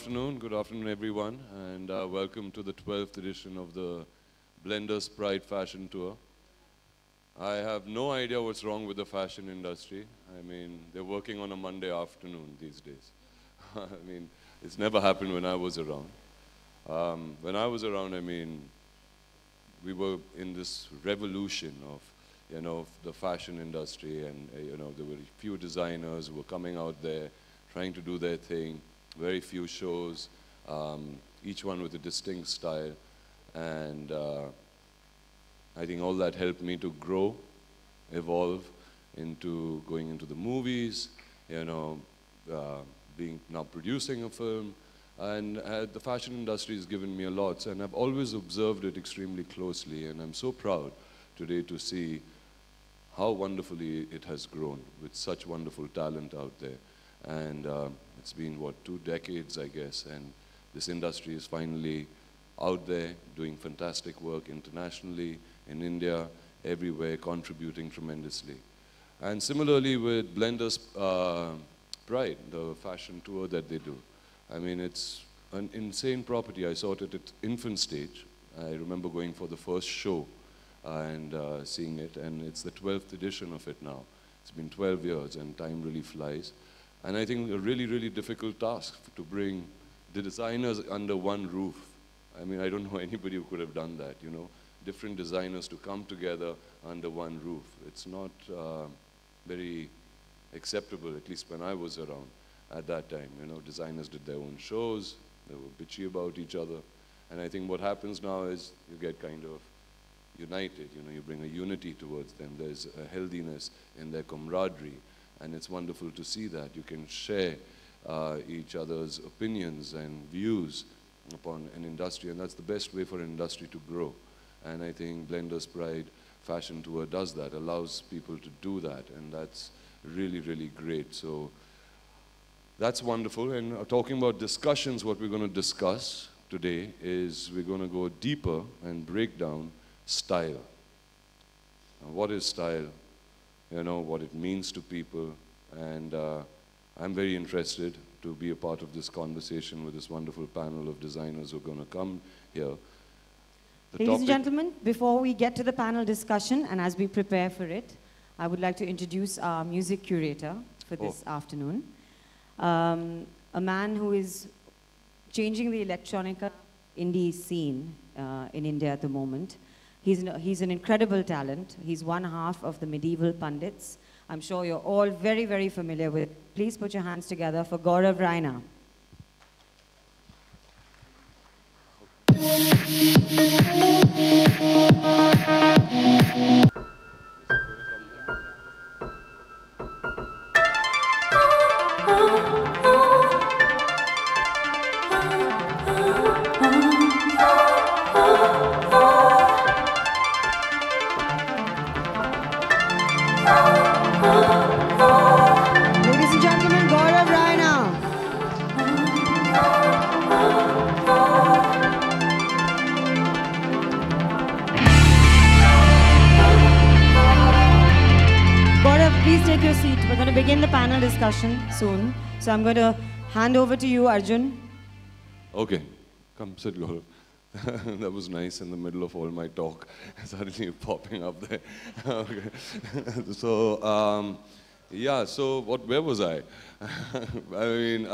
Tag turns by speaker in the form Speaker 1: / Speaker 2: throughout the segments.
Speaker 1: Good afternoon everyone, and welcome to the 12th edition of the Blenders Pride Fashion Tour. I have no idea what's wrong with the fashion industry. I mean, they're working on a Monday afternoon these days. I mean, it's never happened when I was around. When I was around, I mean, we were in this revolution of, the fashion industry, and, there were few designers who were coming out there trying to do their thing, very few shows, each one with a distinct style, and I think all that helped me to grow, evolve into going into the movies, being now producing a film, and the fashion industry has given me a lot, and I've always observed it extremely closely, and I'm so proud today to see how wonderfully it has grown with such wonderful talent out there. And it's been, what, 2 decades, I guess, and this industry is finally out there doing fantastic work internationally, in India, everywhere, contributing tremendously. And similarly with Blenders Pride, the fashion tour that they do. I mean, it's an insane property. I saw it at its infant stage. I remember going for the first show and seeing it, and it's the 12th edition of it now. It's been 12 years, and time really flies. And I think a really, really difficult task to bring the designers under one roof. I mean, I don't know anybody who could have done that, different designers to come together under one roof. It's not very acceptable, at least when I was around at that time. Designers did their own shows, they were bitchy about each other. And I think what happens now is you get kind of united, you bring a unity towards them. There's a healthiness in their camaraderie. And it's wonderful to see that. You can share each other's opinions and views upon an industry, and that's the best way for an industry to grow. And I think Blenders Pride Fashion Tour does that, allows people to do that, and that's really, really great. So that's wonderful. And talking about discussions, what we're going to discuss today is we're going to go deeper and break down style. Now, what is style? What it means to people, and I'm very interested to be a part of this conversation with this wonderful panel of designers who are going to come here.
Speaker 2: Ladies and gentlemen, before we get to the panel discussion and as we prepare for it, I would like to introduce our music curator for this afternoon. A man who is changing the electronica indie scene in India at the moment. He's an incredible talent. He's one half of the Medieval Pundits. I'm sure you're all very, very familiar with. Please put your hands together for Gaurav Raina. Ladies and gentlemen, Gaurav Raina. Gaurav, please take your seat. We're going to begin the panel discussion soon. So I'm going to hand over to you, Arjun.
Speaker 1: Okay, come sit, Gaurav. That was nice in the middle of all my talk, suddenly popping up there. Okay. So, yeah, so where was I? I mean,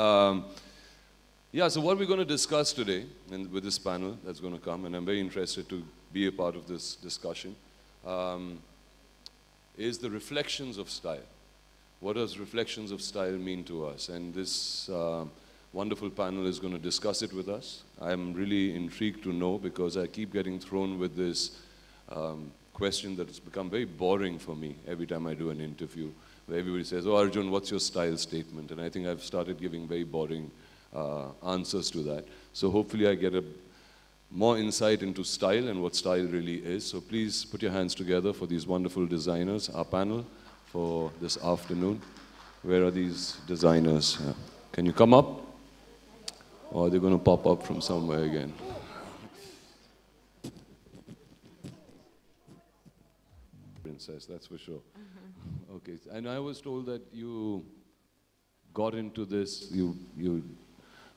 Speaker 1: yeah, so what we're going to discuss today with this panel that's going to come, and I'm very interested to be a part of this discussion, is the reflections of style. What does reflections of style mean to us? And this wonderful panel is going to discuss it with us. I'm really intrigued to know, because I keep getting thrown with this question that has become very boring for me every time I do an interview, where everybody says, "Oh, Arjun, what's your style statement?" And I think I've started giving very boring answers to that. So hopefully I get a more insight into style and what style really is. So please put your hands together for these wonderful designers, our panel for this afternoon. Where are these designers? Can you come up? Or are they going to pop up from somewhere again? Princess, that's for sure. Okay, and I was told that you got into this, you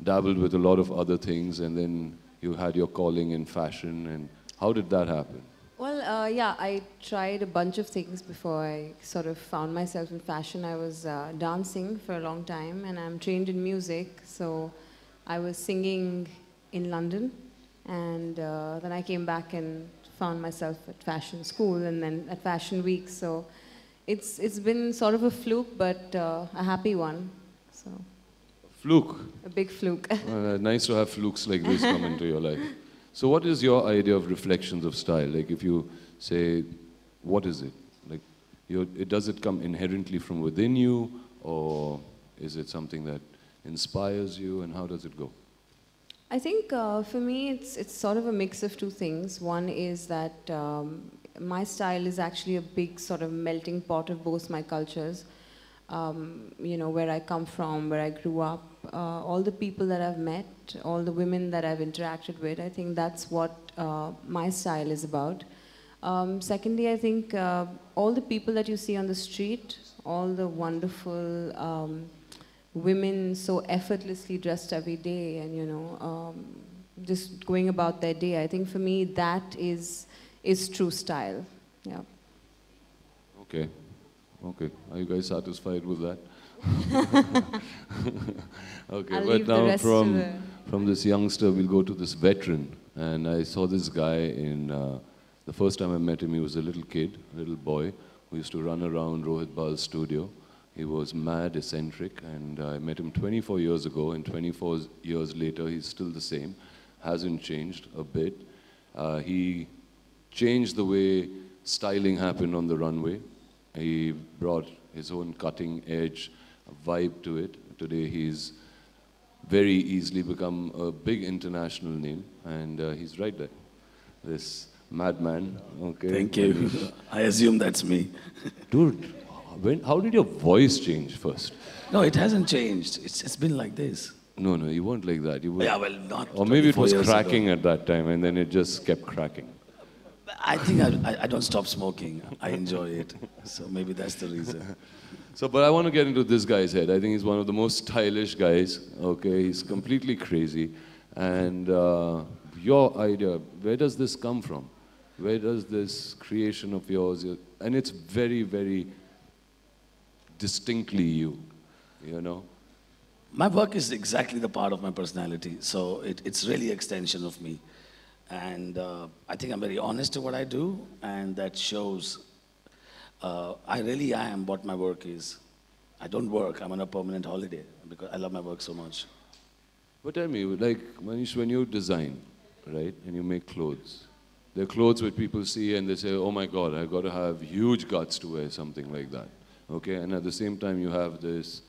Speaker 1: dabbled with a lot of other things, and then you had your calling in fashion. And how did that happen?
Speaker 3: Well, yeah, I tried a bunch of things before I sort of found myself in fashion. I was dancing for a long time, and I'm trained in music, so I was singing in London, and then I came back and found myself at fashion school, and then at Fashion Week. So it's been sort of a fluke, but a happy one. So
Speaker 1: Fluke.
Speaker 3: a big fluke.
Speaker 1: Nice to have flukes like this come into your life. So what is your idea of reflections of style? Like if you say, what is it? Like, does it come inherently from within you, or is it something that inspires you, and how does it go?
Speaker 3: I think for me, it's sort of a mix of two things. One is that my style is actually a big sort of melting pot of both my cultures. You know, where I come from, where I grew up, all the people that I've met, all the women that I've interacted with, I think that's what my style is about. Secondly, I think all the people that you see on the street, all the wonderful women so effortlessly dressed every day and, you know, just going about their day, I think for me that is true style. Yeah.
Speaker 1: Okay. Okay. Are you guys satisfied with that? Okay,
Speaker 3: I'll
Speaker 1: but
Speaker 3: leave the
Speaker 1: now
Speaker 3: rest to
Speaker 1: from this youngster, we'll go to this veteran. And I saw this guy in, the first time I met him, he was a little kid, a little boy, who used to run around Rohit Bal's studio. He was mad, eccentric, and I met him 24 years ago, and 24 years later, he's still the same, hasn't changed a bit. He changed the way styling happened on the runway. He brought his own cutting edge vibe to it. Today he's very easily become a big international name, and he's right there. This madman, okay?
Speaker 4: Thank you. I assume that's me.
Speaker 1: Dude, how did your voice change first?
Speaker 4: No, it hasn't changed. It's been like this.
Speaker 1: No, you weren't like that. You were,
Speaker 4: Yeah, well, not.
Speaker 1: or maybe it
Speaker 4: 24
Speaker 1: was
Speaker 4: years
Speaker 1: cracking
Speaker 4: ago.
Speaker 1: at that time, and then it just kept cracking.
Speaker 4: I think I don't stop smoking. I enjoy it. So maybe that's the reason.
Speaker 1: So, but I want to get into this guy's head. I think he's one of the most stylish guys, okay? He's completely crazy. And your idea, where does this come from? Where does this creation of yours, and it's very, very distinctly you, you know?
Speaker 4: My work is exactly the part of my personality. So it's really an extension of me. And I think I'm very honest to what I do, and that shows I really am what my work is. I don't work, I'm on a permanent holiday because I love my work so much.
Speaker 1: But tell me, like, Manish, when you design, right, and you make clothes, they're clothes which people see and they say, oh my God, I've got to have huge guts to wear something like that, okay? And at the same time, you have this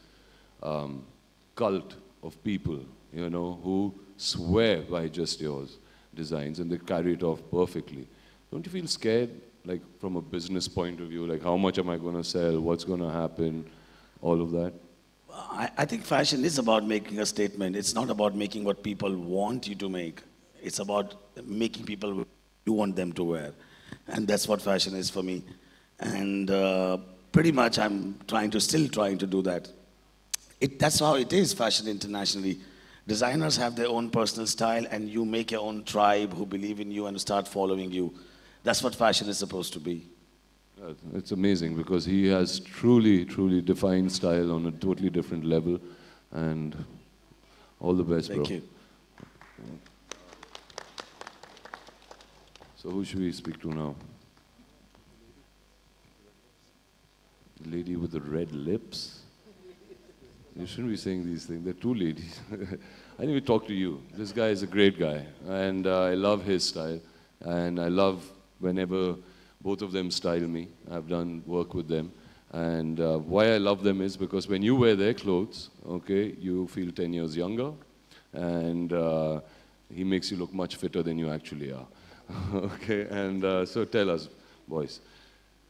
Speaker 1: cult of people, you know, who swear by just yours designs and they carry it off perfectly. Don't you feel scared, like from a business point of view, like how much am I going to sell, what's going to happen, all of that?
Speaker 4: I think fashion is about making a statement. It's not about making what people want you to make. It's about making people you want them to wear. And that's what fashion is for me. And pretty much I'm still trying to do that. That's how it is, fashion internationally. Designers have their own personal style, and you make your own tribe who believe in you and start following you. That's what fashion is supposed to be.
Speaker 1: It's amazing because he has truly, truly defined style on a totally different level, and all the best, bro.
Speaker 4: Thank you.
Speaker 1: So who should we speak to now? The lady with the red lips? You shouldn't be saying these things. There are two ladies. I need to talk to you. This guy is a great guy, and I love his style, and I love whenever both of them style me. I've done work with them, and why I love them is because when you wear their clothes, okay, you feel 10 years younger, and he makes you look much fitter than you actually are. Okay, and so tell us, boys,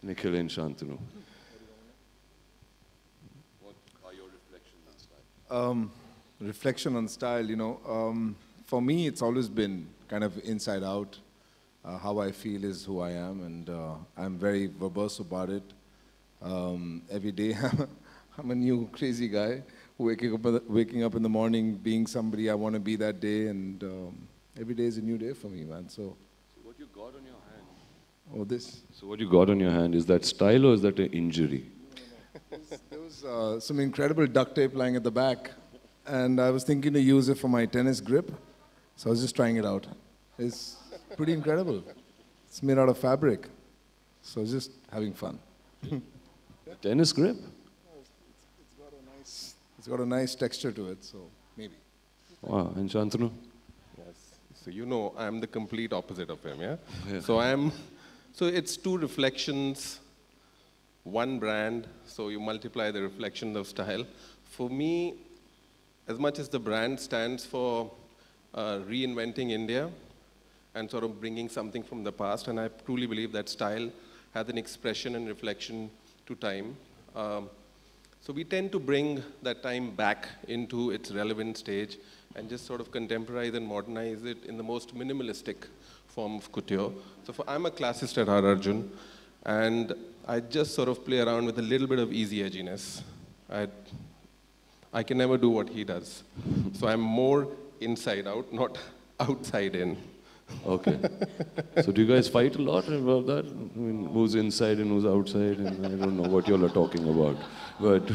Speaker 1: Nikhil and Shantanu. What are your reflections on style?
Speaker 5: Reflection on style, you know, for me it's always been kind of inside out. How I feel is who I am, and I'm very verbose about it. Every day I'm a new crazy guy waking up in the morning, being somebody I want to be that day, and every day is a new day for me, man. So
Speaker 1: what you got on your hand?
Speaker 5: Oh, this.
Speaker 1: So what you got on your hand, is that style or is that an injury?
Speaker 5: There was some incredible duct tape lying at the back, and I was thinking to use it for my tennis grip, so I was just trying it out. It's pretty incredible. It's made out of fabric, so I was just having fun.
Speaker 1: Tennis grip?
Speaker 5: It's got a nice texture to it, so maybe.
Speaker 1: Wow, and Shantanu?
Speaker 6: Yes. So you know, I'm the complete opposite of him, yeah? So it's two reflections, one brand, so you multiply the reflections of style. For me, as much as the brand stands for reinventing India and sort of bringing something from the past, and I truly believe that style has an expression and reflection to time. So we tend to bring that time back into its relevant stage and just sort of contemporize and modernize it in the most minimalistic form of couture. So I'm a classist at heart, Arjun, and I just sort of play around with a little bit of easy edginess. I can never do what he does. So I'm more inside out, not outside in.
Speaker 1: Okay. So do you guys fight a lot about that? I mean, who's inside and who's outside? And I don't know what you all are talking about. But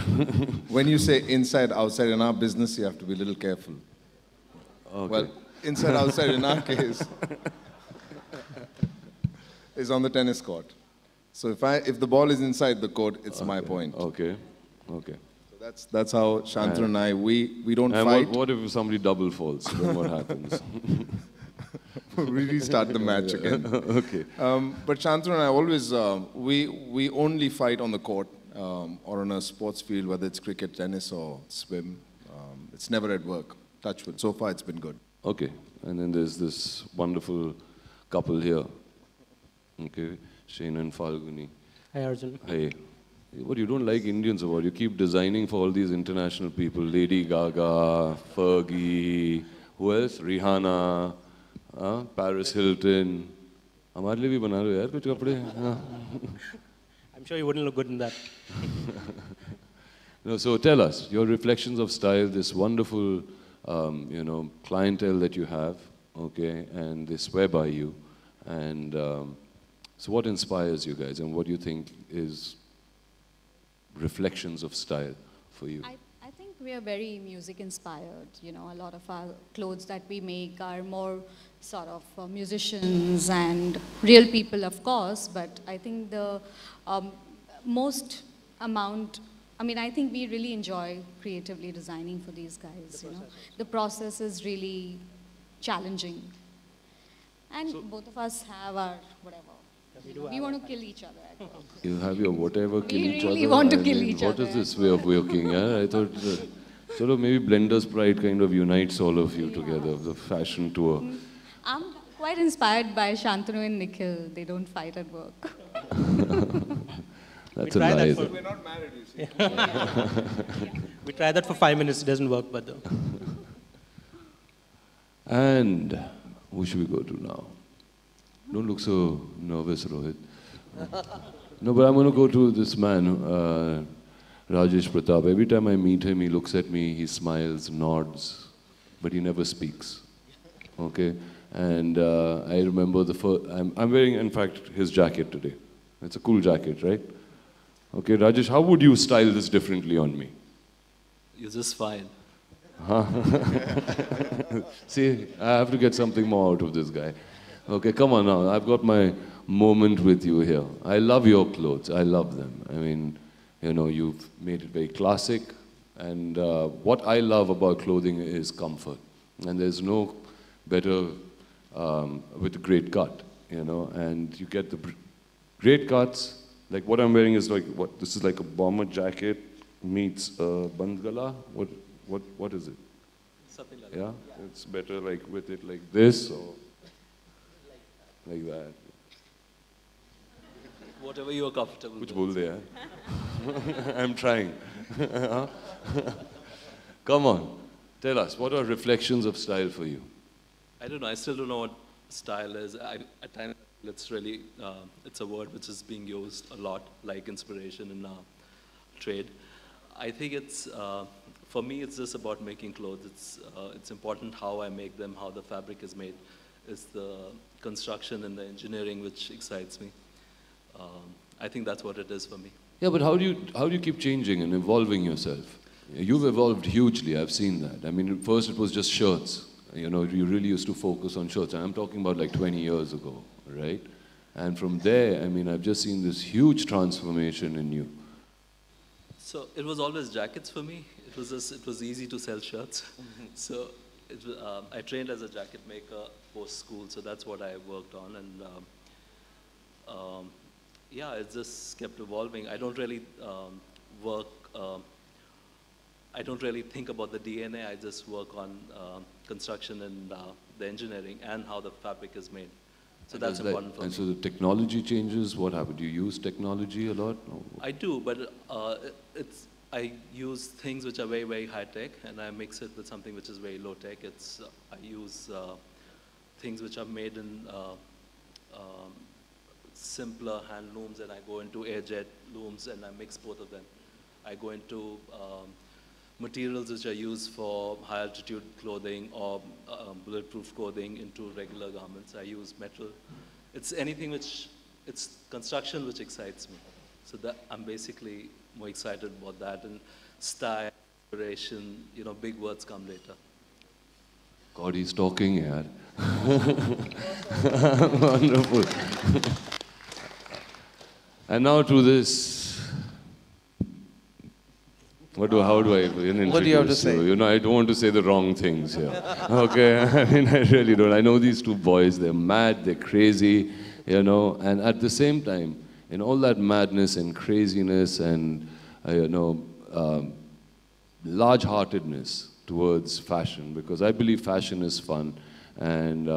Speaker 5: when you say inside, outside, in our business, you have to be a little careful.
Speaker 1: Okay.
Speaker 5: Well, inside, outside, in our case, is on the tennis court. So if the ball is inside the court, it's my point.
Speaker 1: Okay. Okay.
Speaker 5: So that's how Shantanu and I, we don't
Speaker 1: and
Speaker 5: fight.
Speaker 1: What if somebody double falls? Then what happens?
Speaker 5: We restart the match again.
Speaker 1: Okay.
Speaker 5: But Shantanu and I always, we only fight on the court or on a sports field, whether it's cricket, tennis, or swim. It's never at work. Touch wood. So far, it's been good.
Speaker 1: Okay. And then there's this wonderful couple here. Okay. Shane and Falguni.
Speaker 7: Hi, Arjun.
Speaker 1: Hey. What you don't like Indians about? You keep designing for all these international people. Lady Gaga, Fergie, who else? Rihanna, Paris Hilton. हमारे लिए भी बना लो यार कुछ कपड़े.
Speaker 7: I'm sure you wouldn't look good in that.
Speaker 1: No, so tell us your reflections of style. This wonderful, clientele that you have. Okay, and they swear by you. And so, what inspires you guys, and what do you think is reflections of style for you?
Speaker 8: I think we are very music inspired. You know, a lot of our clothes that we make are more sort of musicians and real people, of course, but I think the most amount, I think we really enjoy creatively designing for these guys, you know. The process is really challenging. And so both of us have our whatever. We want to kill each other at work.
Speaker 1: You have your whatever, kill each other.
Speaker 8: We really want to kill each other.
Speaker 1: What is this way of working? Yeah? I thought, sort of maybe Blender's Pride kind of unites all of you together, the fashion tour.
Speaker 8: I'm quite inspired by Shantanu and Nikhil. They don't fight at work.
Speaker 1: That's a lie.
Speaker 5: We're not married, you see.
Speaker 7: We tried that for 5 minutes. It doesn't work, but though.
Speaker 1: And who should we go to now? Don't look so nervous, Rohit. No, but I'm going to go to this man, Rajesh Pratap. Every time I meet him, he looks at me, he smiles, nods, but he never speaks. Okay? And I remember the first, I'm wearing, in fact, his jacket today. It's a cool jacket, right? Okay, Rajesh, how would you style this differently on me?
Speaker 9: You're just fine.
Speaker 1: Huh? See, I have to get something more out of this guy. Okay, come on now. I've got my moment with you here. I love your clothes. I love them. I mean, you've made it very classic. And what I love about clothing is comfort. And there's no better with a great cut, and you get the great cuts. Like what I'm wearing is like, this is like a bomber jacket meets bandgala. What is it?
Speaker 9: Something like
Speaker 1: that. Yeah? It's better like with it like this or like that.
Speaker 9: Whatever you are comfortable
Speaker 1: Kuch
Speaker 9: with.
Speaker 1: bol de, I'm trying. Come on, tell us, what are reflections of style for you?
Speaker 9: I don't know, I still don't know what style is. At times, it's really, it's a word which is being used a lot, like inspiration in trade. I think it's, for me, it's just about making clothes. It's important how I make them, how the fabric is made. It's the construction and the engineering which excites me. I think that's what it is for me.
Speaker 1: Yeah, but how do you keep changing and evolving yourself? You've evolved hugely, I've seen that. I mean, first it was just shirts. You know, you really used to focus on shirts. I'm talking about like 20 years ago, right? And from there, I mean, I've just seen this huge transformation in you.
Speaker 9: So it was always jackets for me. It was easy to sell shirts. So I trained as a jacket maker post school, so that's what I worked on. And yeah, it just kept evolving. I don't really I don't really think about the DNA. I just work on construction and the engineering and how the fabric is made. So that's important for me.
Speaker 1: And so the technology changes. What happened? Do you use technology a lot? No.
Speaker 9: I do, but I use things which are very, very high tech, and I mix it with something which is very low tech. I use things which are made in simpler hand looms, and I go into air-jet looms, and I mix both of them. I go into materials which are used for high-altitude clothing or bulletproof clothing into regular garments. I use metal. It's anything it's construction which excites me. So that I'm basically more excited about that. And style, inspiration, you know, big words come later.
Speaker 1: God, he's talking, yaar. Wonderful. And now to this. How do I introduce
Speaker 10: What do you have to say?
Speaker 1: You know, I don't want to say the wrong things here. Okay, I mean, I really don't. I know these two boys, they're mad, they're crazy, you know, and at the same time, in all that madness and craziness and, you know, large-heartedness towards fashion, because I believe fashion is fun, and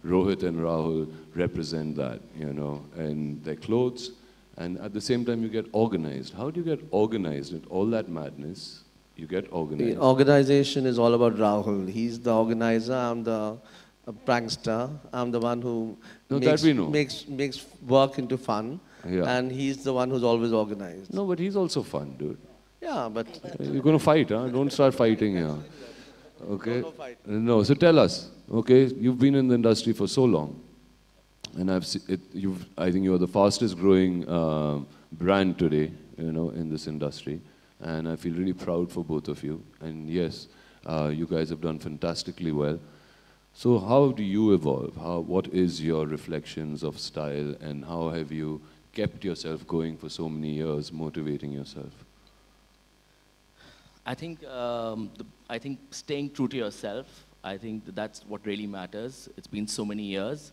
Speaker 1: Rohit and Rahul represent that, you know, and their clothes. And at the same time, you get organized. How do you get organized in all that madness? You get organized.
Speaker 10: The organization is all about Rahul. He's the organizer. I'm the prankster. I'm the one who makes work into fun. Yeah. And he's the one who's always organized.
Speaker 1: No, but he's also fun, dude.
Speaker 10: Yeah, but...
Speaker 1: You're going to fight, huh? Don't start fighting here. Okay? No, so tell us, okay? You've been in the industry for so long. And I think you're the fastest growing brand today, you know, in this industry. And I feel really proud for both of you. And yes, you guys have done fantastically well. So how do you evolve? What is your reflections of style, and how have you kept yourself going for so many years, motivating yourself?
Speaker 11: I think staying true to yourself, I think that's what really matters. It's been so many years.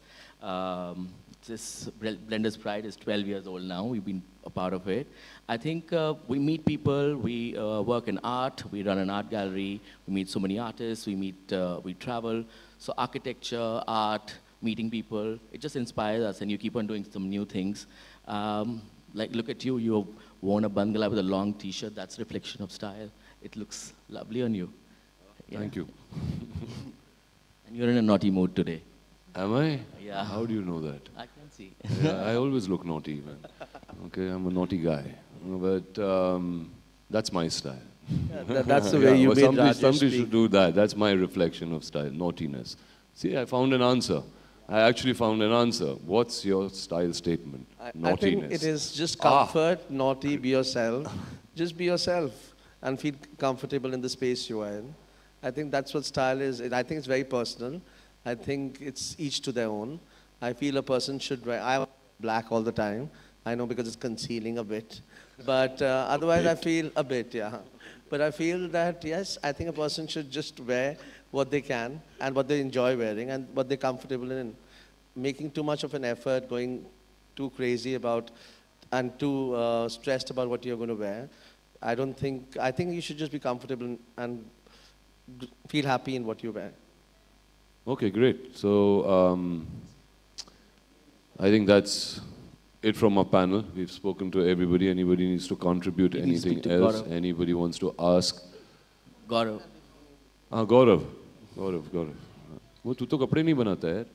Speaker 11: This Blender's Pride is 12 years old now. We've been a part of it. I think we meet people, we work in art, we run an art gallery, we meet so many artists, we travel. So architecture, art, meeting people, it just inspires us, and you keep on doing some new things. Like, look at you, you've worn a bangala with a long t-shirt. That's a reflection of style. It looks lovely on you. Yeah.
Speaker 1: Thank you.
Speaker 11: And you're in a naughty mood today.
Speaker 1: Am I?
Speaker 11: Yeah.
Speaker 1: How do you know that?
Speaker 11: I can see.
Speaker 1: Yeah, I always look naughty, man. Okay, I'm a naughty guy. But that's my style.
Speaker 10: Yeah, that's the way you made Rajesh
Speaker 1: Somebody
Speaker 10: speak.
Speaker 1: should do that. That's my reflection of style, naughtiness. See, I found an answer. I actually found an answer. What's your style statement? Naughtiness.
Speaker 10: I think it is just comfort, naughty, be yourself. Just be yourself and feel comfortable in the space you are in. I think that's what style is. I think it's very personal. I think it's each to their own. I feel a person should wear, I wear black all the time. I know because it's concealing a bit. But otherwise I feel a bit, yeah. But I feel that, yes, I think a person should just wear what they can and what they enjoy wearing and what they're comfortable in. Making too much of an effort, going too crazy about and too stressed about what you're going to wear, I think you should just be comfortable and feel happy in what you wear.
Speaker 1: Okay, great. So I think that's it from our panel. We've spoken to everybody. Anybody needs to contribute anything else?
Speaker 11: Gaurav.
Speaker 1: Anybody wants to ask?
Speaker 11: Gaurav.
Speaker 1: Gaurav. वो तू तो कपड़े नहीं बनाता है यार.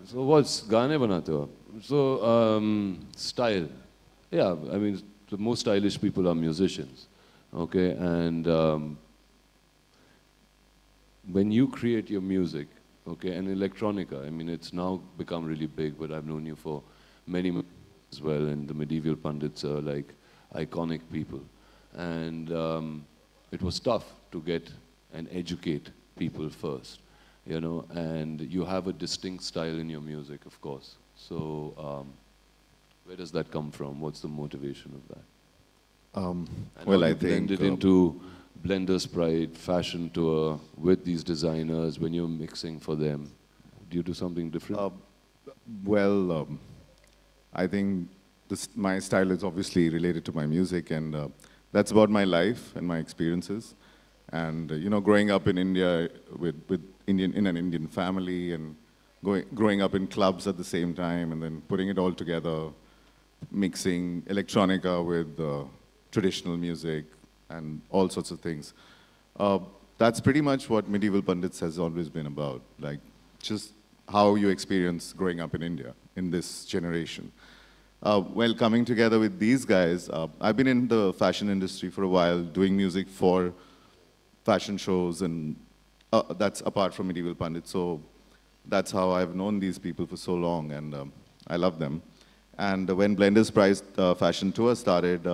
Speaker 1: So what's गाने बनाते हो आप? So style. Yeah, I mean the most stylish people are musicians, okay? And when you create your music, okay, and electronica, I mean, it's now become really big, but I've known you for many years as well, and the medieval pundits are like iconic people. And it was tough to get and educate people first, you know, and you have a distinct style in your music, of course. So where does that come from? What's the motivation of that?
Speaker 12: Well, I
Speaker 1: think
Speaker 12: blended
Speaker 1: into Blender's Pride fashion tour with these designers when you're mixing for them. Do you do something different?
Speaker 12: I think my style is obviously related to my music, and that's about my life and my experiences. And you know, growing up in India in an Indian family, and growing up in clubs at the same time, and then putting it all together, mixing electronica with traditional music and all sorts of things. That's pretty much what Medieval Pundits has always been about, like just how you experience growing up in India in this generation. Well, coming together with these guys, I've been in the fashion industry for a while, doing music for fashion shows, and that's apart from Medieval Pundits. So that's how I've known these people for so long, and I love them. And when Blender's Pride fashion tour started,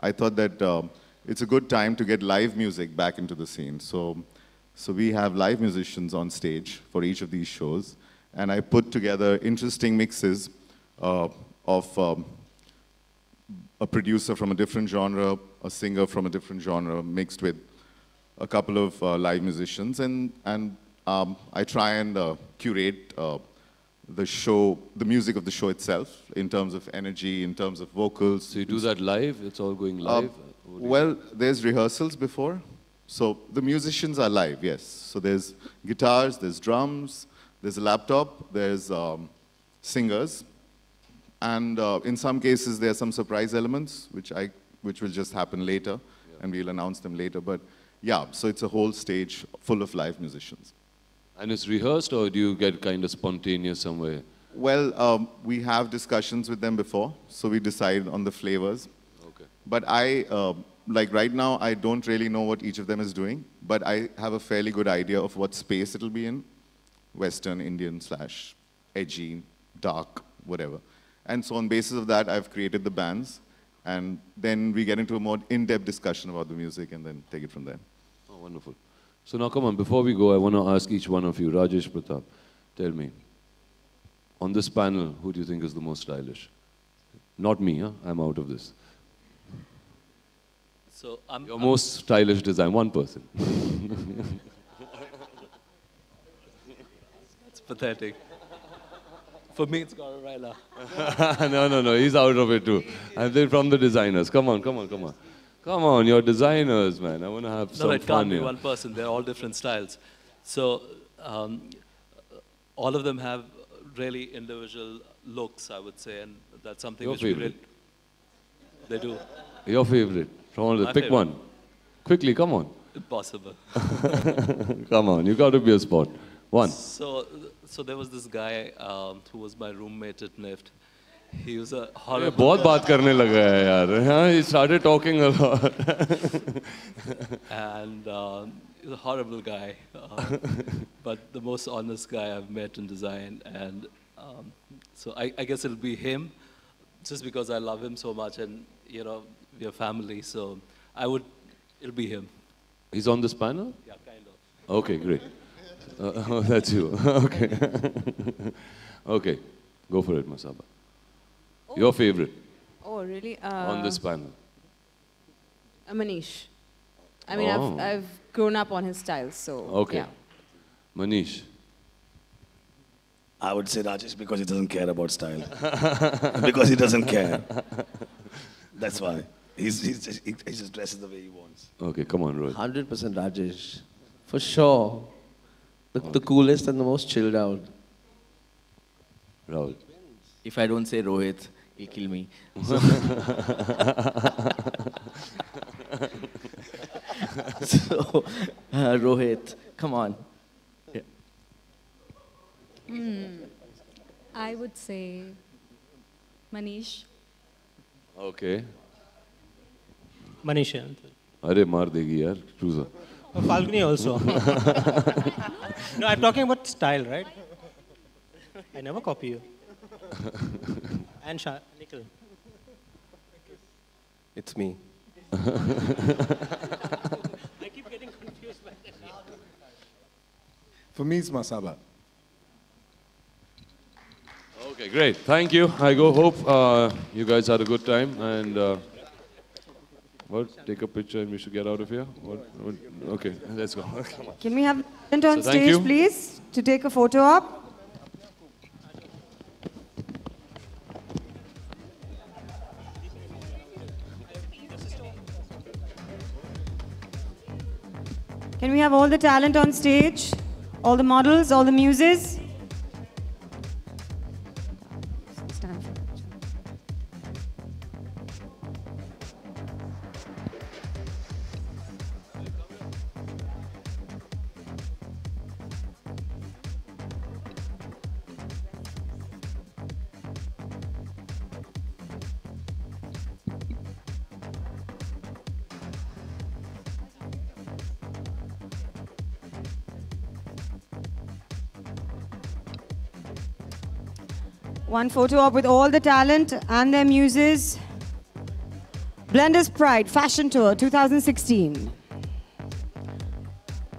Speaker 12: I thought that it's a good time to get live music back into the scene. So we have live musicians on stage for each of these shows, and I put together interesting mixes of a producer from a different genre, a singer from a different genre, mixed with a couple of live musicians, and I try and curate the music of the show itself in terms of energy, in terms of vocals.
Speaker 1: So you do that live? It's all going live?
Speaker 12: Well, there's rehearsals before. So the musicians are live, yes. So there's guitars, there's drums, there's a laptop, there's singers. And in some cases, there are some surprise elements, which will just happen later, and we'll announce them later. But yeah, so it's a whole stage full of live musicians.
Speaker 1: And it's rehearsed, or do you get kind of spontaneous somewhere?
Speaker 12: Well, we have discussions with them before, so we decide on the flavors.
Speaker 1: Okay.
Speaker 12: But like right now, I don't really know what each of them is doing, but I have a fairly good idea of what space it'll be in. Western, Indian / edgy, dark, whatever. And so on basis of that, I've created the bands, and then we get into a more in-depth discussion about the music and then take it from there.
Speaker 1: Oh, wonderful. So now come on, before we go, I want to ask each one of you, Rajesh, Pratap, tell me, on this panel, who do you think is the most stylish? Not me, huh? I'm out of this.
Speaker 9: So
Speaker 1: Your most stylish design, one person.
Speaker 9: That's pathetic. For me, it's Gauraila.
Speaker 1: No, he's out of it too. And then from the designers, come on. Come on, you're designers, man. I want to have some
Speaker 9: No, it
Speaker 1: fun
Speaker 9: can't be
Speaker 1: here.
Speaker 9: one person. They're all different styles. So all of them have really individual looks, I would say, and that's something
Speaker 1: Your
Speaker 9: which we
Speaker 1: favorite?
Speaker 9: They do.
Speaker 1: Your favorite? From all the,
Speaker 9: My
Speaker 1: pick
Speaker 9: favorite.
Speaker 1: one. Quickly, come on.
Speaker 9: Impossible.
Speaker 1: Come on, you got to be a sport. One.
Speaker 9: So there was this guy who was my roommate at NIFT. He was a horrible.
Speaker 1: बहुत बात करने लगा है यार. हाँ, he started talking a lot.
Speaker 9: And he's a horrible guy, but the most honest guy I've met in design. And so I guess it'll be him, just because I love him so much, and you know we're family. So it'll be him.
Speaker 1: He's on this panel?
Speaker 9: Yeah, kind of.
Speaker 1: Okay, great. That's you. Okay. Okay, go for it, Masaba. Your favorite
Speaker 3: Oh, really?
Speaker 1: on this panel?
Speaker 3: Manish. I mean,
Speaker 1: Oh.
Speaker 3: I've grown up on his style, so
Speaker 1: Okay.
Speaker 3: yeah.
Speaker 1: Manish.
Speaker 4: I would say Rajesh because he doesn't care about style. Because he doesn't care. That's why. He just dresses the way he wants.
Speaker 1: Okay, come on, Rohit.
Speaker 10: 100% Rajesh. For sure. The coolest and the most chilled out.
Speaker 1: Rahul.
Speaker 11: If I don't say Rohit, he'll kill me. So, Rohit, come on.
Speaker 8: I would say Manish.
Speaker 1: Okay.
Speaker 7: Manisha.
Speaker 1: Arey, maar degi yaar, cruiser.
Speaker 7: Oh, Falguni also. No, I'm talking about style, right? I never copy you. And Nikhil.
Speaker 6: It's me.
Speaker 7: I keep getting confused by that.
Speaker 5: For me, it's Masaba.
Speaker 1: Okay, great. Thank you. I hope you guys had a good time. And take a picture and we should get out of here? Okay, let's go.
Speaker 2: Can we have the talent on stage, please, to take a photo op? Can we have all the talent on stage? All the models, all the muses? Stand. One photo op with all the talent and their muses. Blenders Pride Fashion Tour 2016.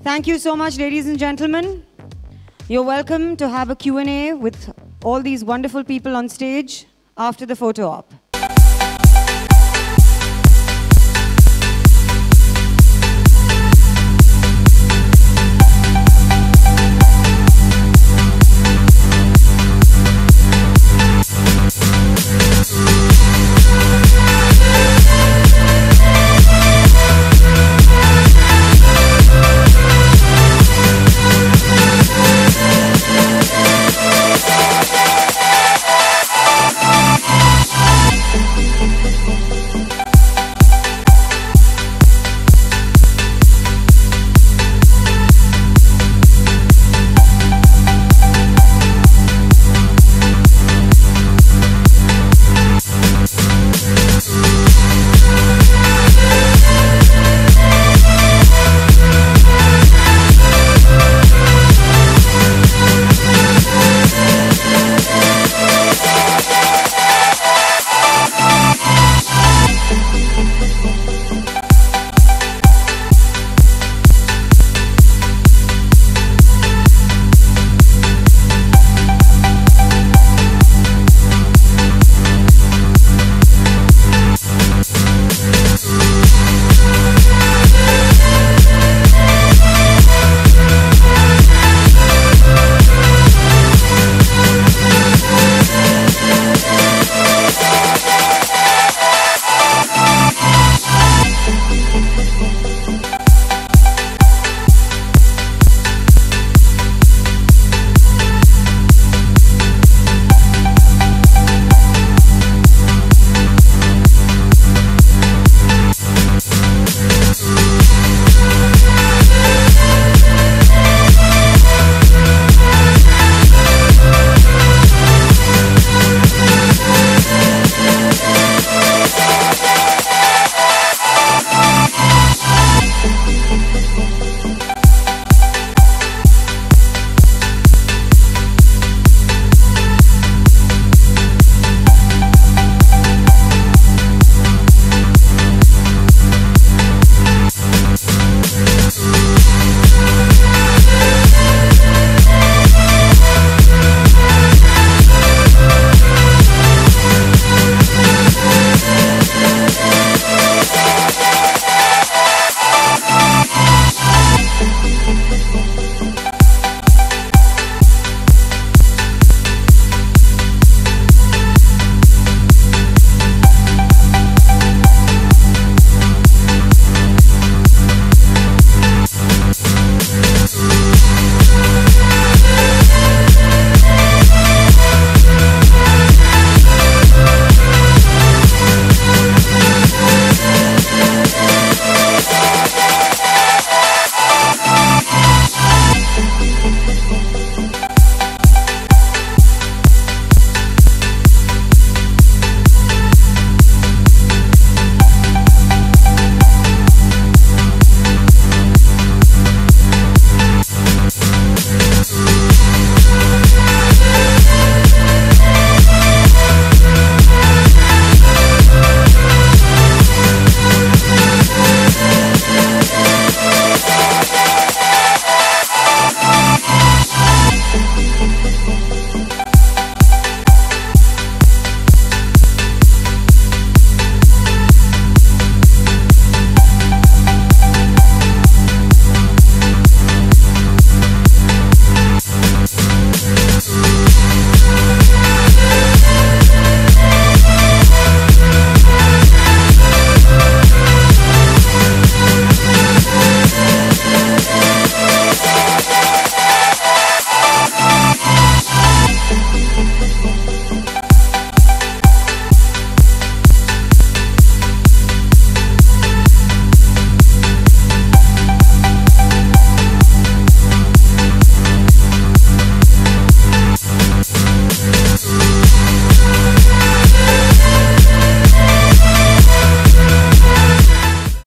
Speaker 2: Thank you so much, ladies and gentlemen. You're welcome to have a Q&A with all these wonderful people on stage after the photo op.